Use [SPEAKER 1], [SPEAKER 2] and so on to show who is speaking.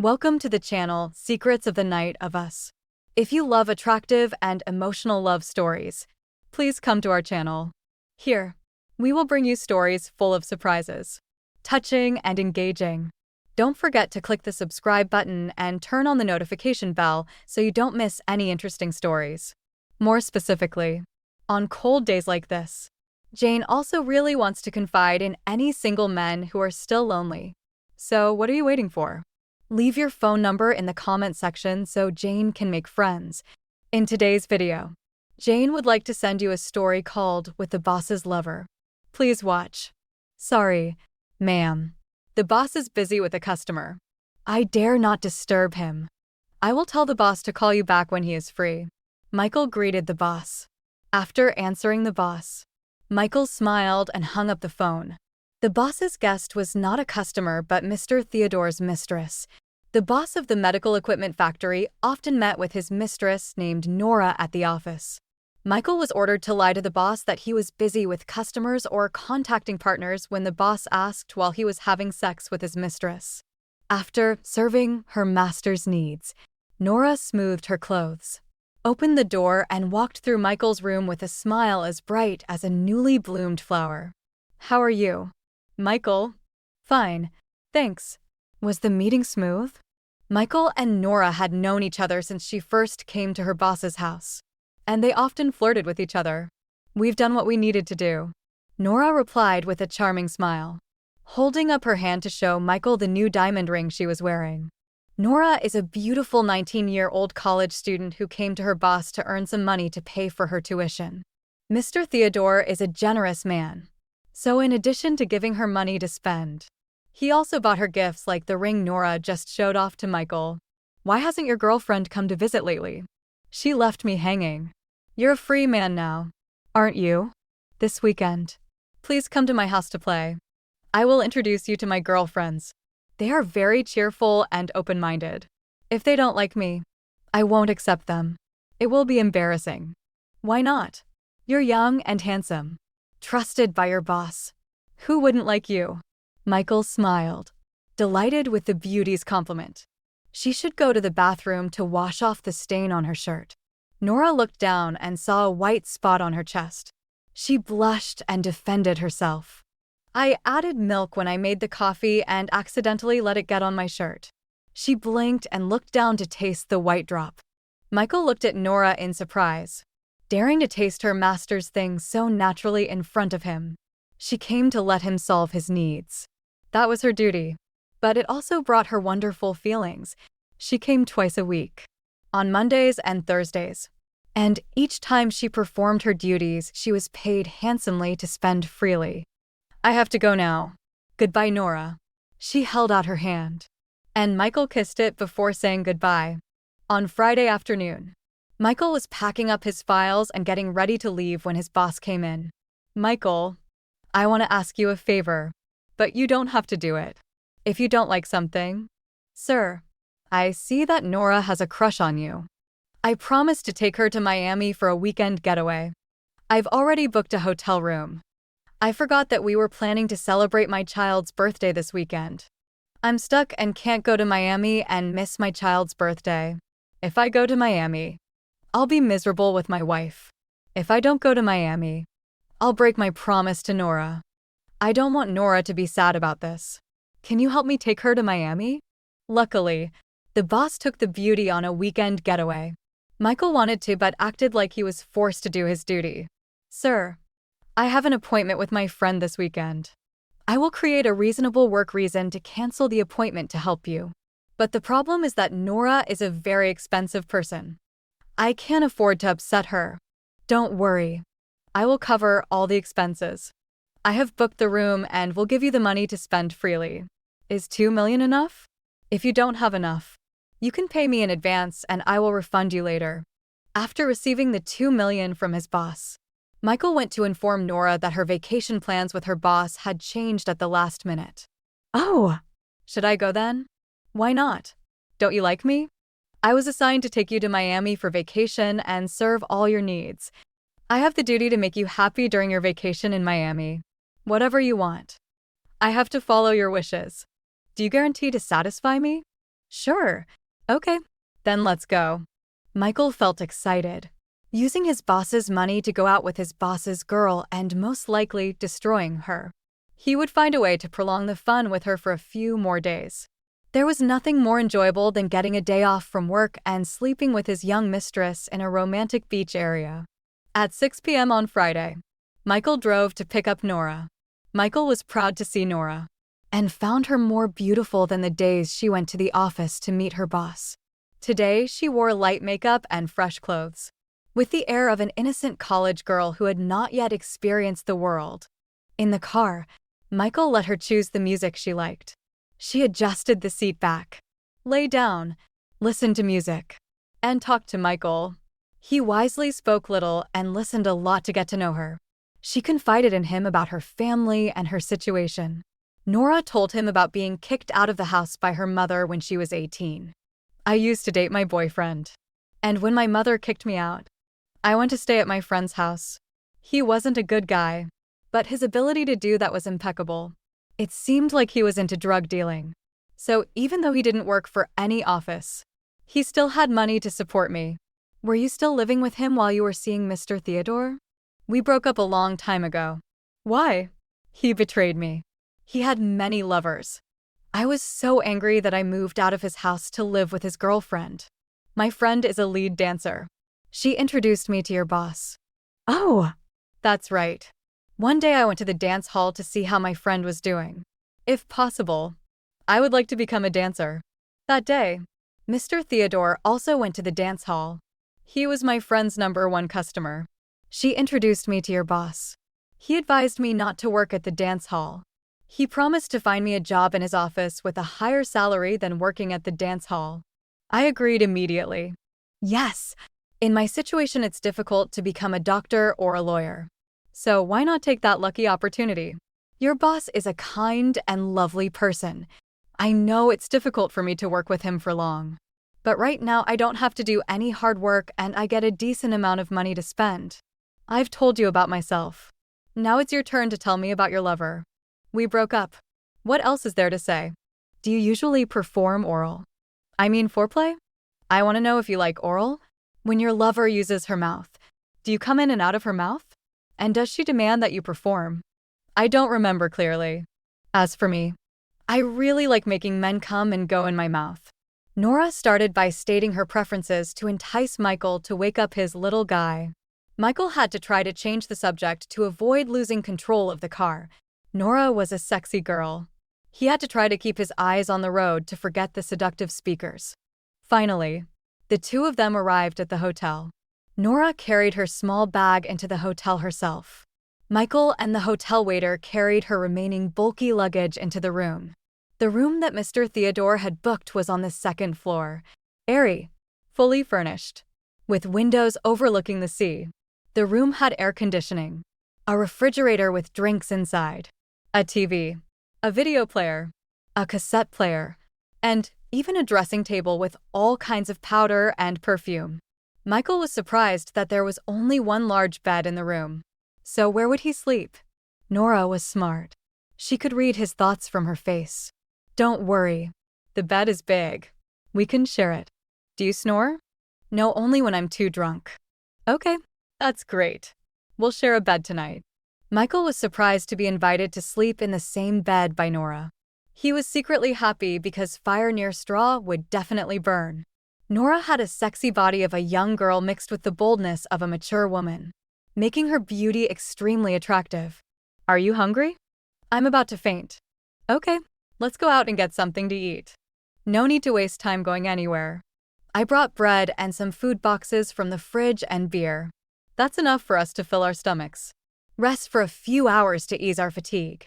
[SPEAKER 1] Welcome to the channel Secrets of the Night of Us. If you love attractive and emotional love stories, please come to our channel. Here, we will bring you stories full of surprises, touching and engaging. Don't forget to click the subscribe button and turn on the notification bell so you don't miss any interesting stories. More specifically, on cold days like this, Jane also really wants to confide in any single men who are still lonely. So what are you waiting for? Leave your phone number in the comment section so Jane can make friends. In today's video, Jane would like to send you a story called With the Boss's Lover. Please watch. Sorry, ma'am. The boss is busy with a customer. I dare not disturb him. I will tell the boss to call you back when he is free. Michael greeted the boss. After answering the boss, Michael smiled and hung up the phone. The boss's guest was not a customer but Mr. Theodore's mistress. The boss of the medical equipment factory often met with his mistress named Nora at the office. Michael was ordered to lie to the boss that he was busy with customers or contacting partners when the boss asked while he was having sex with his mistress. After serving her master's needs, Nora smoothed her clothes, opened the door, and walked through Michael's room with a smile as bright as a newly bloomed flower. "How are you?" "Michael." "Fine, thanks." Was the meeting smooth? Michael and Nora had known each other since she first came to her boss's house, and they often flirted with each other. "We've done what we needed to do," Nora replied with a charming smile, holding up her hand to show Michael the new diamond ring she was wearing. Nora is a beautiful 19-year-old college student who came to her boss to earn some money to pay for her tuition. Mr. Theodore is a generous man, so in addition to giving her money to spend, he also bought her gifts like the ring Nora just showed off to Michael. "Why hasn't your girlfriend come to visit lately? She left me hanging." "You're a free man now, aren't you?" "This weekend. Please come to my house to play. I will introduce you to my girlfriends. They are very cheerful and open-minded. If they don't like me, I won't accept them. It will be embarrassing." "Why not? You're young and handsome, trusted by your boss. Who wouldn't like you?" Michael smiled, delighted with the beauty's compliment. She should go to the bathroom to wash off the stain on her shirt. Nora looked down and saw a white spot on her chest. She blushed and defended herself. "I added milk when I made the coffee and accidentally let it get on my shirt." She blinked and looked down to taste the white drop. Michael looked at Nora in surprise, daring to taste her master's things so naturally in front of him. She came to let him solve his needs. That was her duty, but it also brought her wonderful feelings. She came twice a week, on Mondays and Thursdays, and each time she performed her duties, she was paid handsomely to spend freely. "I have to go now. Goodbye, Nora." She held out her hand, and Michael kissed it before saying goodbye. On Friday afternoon, Michael was packing up his files and getting ready to leave when his boss came in. "Michael, I want to ask you a favor, but you don't have to do it. If you don't like something." "Sir, I see that Nora has a crush on you. I promised to take her to Miami for a weekend getaway. I've already booked a hotel room. I forgot that we were planning to celebrate my child's birthday this weekend. I'm stuck and can't go to Miami and miss my child's birthday. If I go to Miami, I'll be miserable with my wife. If I don't go to Miami, I'll break my promise to Nora. I don't want Nora to be sad about this. Can you help me take her to Miami?" Luckily, the boss took the beauty on a weekend getaway. Michael wanted to but acted like he was forced to do his duty. "Sir, I have an appointment with my friend this weekend. I will create a reasonable work reason to cancel the appointment to help you. But the problem is that Nora is a very expensive person. I can't afford to upset her. Don't worry. I will cover all the expenses. I have booked the room and will give you the money to spend freely. Is $2 million enough? If you don't have enough, you can pay me in advance and I will refund you later." After receiving the $2 million from his boss, Michael went to inform Nora that her vacation plans with her boss had changed at the last minute. "Oh, should I go then?" "Why not? Don't you like me? I was assigned to take you to Miami for vacation and serve all your needs. I have the duty to make you happy during your vacation in Miami. Whatever you want. I have to follow your wishes. Do you guarantee to satisfy me?" Sure. Okay, then let's go. Michael felt excited. Using his boss's money to go out with his boss's girl and most likely destroying her. He would find a way to prolong the fun with her for a few more days. There was nothing more enjoyable than getting a day off from work and sleeping with his young mistress in a romantic beach area. At 6 p.m. on Friday, Michael drove to pick up Nora. Michael was proud to see Nora and found her more beautiful than the days she went to the office to meet her boss. Today, she wore light makeup and fresh clothes, with the air of an innocent college girl who had not yet experienced the world. In the car, Michael let her choose the music she liked. She adjusted the seat back, lay down, listened to music, and talked to Michael. He wisely spoke little and listened a lot to get to know her. She confided in him about her family and her situation. Nora told him about being kicked out of the house by her mother when she was 18. I used to date my boyfriend, and when my mother kicked me out, I went to stay at my friend's house. He wasn't a good guy, but his ability to do that was impeccable. It seemed like he was into drug dealing. So even though he didn't work for any office, he still had money to support me. Were you still living with him while you were seeing Mr. Theodore? We broke up a long time ago. Why? He betrayed me. He had many lovers. I was so angry that I moved out of his house to live with his girlfriend. My friend is a lead dancer. She introduced me to your boss. Oh, that's right. One day I went to the dance hall to see how my friend was doing. If possible, I would like to become a dancer. That day, Mr. Theodore also went to the dance hall. He was my friend's #1 customer. She introduced me to your boss. He advised me not to work at the dance hall. He promised to find me a job in his office with a higher salary than working at the dance hall. I agreed immediately. Yes, in my situation it's difficult to become a doctor or a lawyer. So why not take that lucky opportunity? Your boss is a kind and lovely person. I know it's difficult for me to work with him for long. But right now I don't have to do any hard work and I get a decent amount of money to spend. I've told you about myself. Now it's your turn to tell me about your lover. We broke up. What else is there to say? Do you usually perform oral? I mean foreplay? I want to know if you like oral. When your lover uses her mouth, do you come in and out of her mouth? And does she demand that you perform? I don't remember clearly. As for me, I really like making men come and go in my mouth. Nora started by stating her preferences to entice Michael to wake up his little guy. Michael had to try to change the subject to avoid losing control of the car. Nora was a sexy girl. He had to try to keep his eyes on the road to forget the seductive speakers. Finally, the two of them arrived at the hotel. Nora carried her small bag into the hotel herself. Michael and the hotel waiter carried her remaining bulky luggage into the room. The room that Mr. Theodore had booked was on the 2nd floor, airy, fully furnished, with windows overlooking the sea. The room had air conditioning, a refrigerator with drinks inside, a TV, a video player, a cassette player, and even a dressing table with all kinds of powder and perfume. Michael was surprised that there was only one large bed in the room. So where would he sleep? Nora was smart. She could read his thoughts from her face. Don't worry. The bed is big. We can share it. Do you snore? No, only when I'm too drunk. Okay, that's great. We'll share a bed tonight. Michael was surprised to be invited to sleep in the same bed by Nora. He was secretly happy because fire near straw would definitely burn. Nora had a sexy body of a young girl mixed with the boldness of a mature woman, making her beauty extremely attractive. Are you hungry? I'm about to faint. Okay, let's go out and get something to eat. No need to waste time going anywhere. I brought bread and some food boxes from the fridge and beer. That's enough for us to fill our stomachs. Rest for a few hours to ease our fatigue.